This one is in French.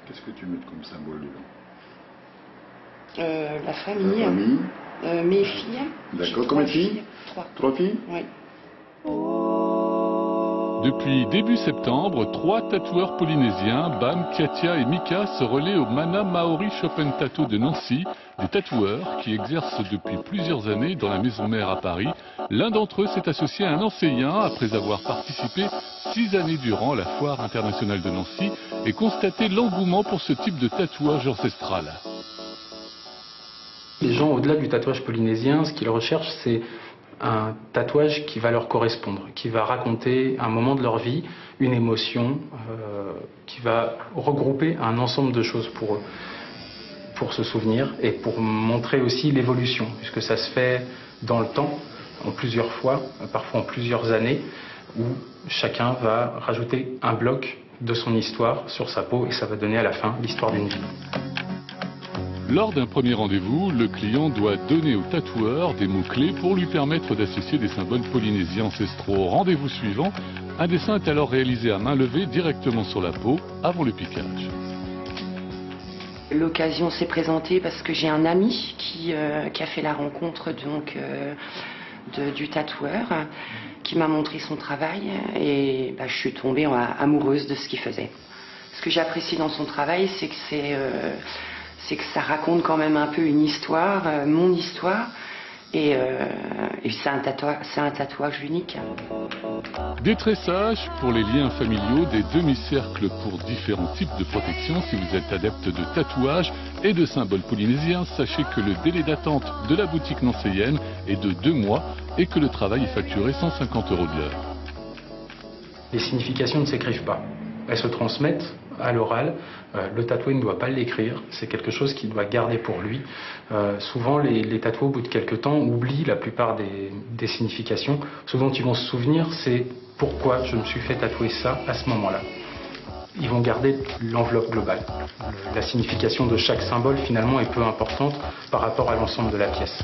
Qu'est-ce que tu mets comme symbole dedans? La famille. La famille. Mes filles. D'accord, combien de filles? Trois. 3 filles? Oui. Depuis début septembre, 3 tatoueurs polynésiens, Bam, Katia et Mika, se relaient au Mana Maori Shop & Tattoo de Nancy, des tatoueurs qui exercent depuis plusieurs années dans la maison mère à Paris. L'un d'entre eux s'est associé à un enseignant après avoir participé 6 années durant à la foire internationale de Nancy et constaté l'engouement pour ce type de tatouage ancestral. Les gens, au-delà du tatouage polynésien, ce qu'ils recherchent, c'est un tatouage qui va leur correspondre, qui va raconter un moment de leur vie, une émotion, qui va regrouper un ensemble de choses pour eux, pour se souvenir et pour montrer aussi l'évolution, puisque ça se fait dans le temps, en plusieurs fois, parfois en plusieurs années, où chacun va rajouter un bloc de son histoire sur sa peau et ça va donner à la fin l'histoire d'une vie. Lors d'un premier rendez-vous, le client doit donner au tatoueur des mots-clés pour lui permettre d'associer des symboles polynésiens ancestraux. Au rendez-vous suivant, un dessin est alors réalisé à main levée directement sur la peau avant le piquage. L'occasion s'est présentée parce que j'ai un ami qui a fait la rencontre donc, du tatoueur, qui m'a montré son travail et je suis tombée amoureuse de ce qu'il faisait. Ce que j'apprécie dans son travail, c'est que ça raconte quand même un peu une histoire, mon histoire, et c'est un tatouage unique. Des tressages pour les liens familiaux, des demi-cercles pour différents types de protection. Si vous êtes adepte de tatouage et de symboles polynésiens, sachez que le délai d'attente de la boutique nancéienne est de 2 mois et que le travail est facturé 150 € de l'heure. Les significations ne s'écrivent pas. Elles se transmettent à l'oral. Le tatoué ne doit pas l'écrire, c'est quelque chose qu'il doit garder pour lui. Souvent, les tatoués, au bout de quelques temps, oublient la plupart des significations. Ce dont ils vont se souvenir, c'est pourquoi je me suis fait tatouer ça à ce moment-là. Ils vont garder l'enveloppe globale. La signification de chaque symbole, finalement, est peu importante par rapport à l'ensemble de la pièce.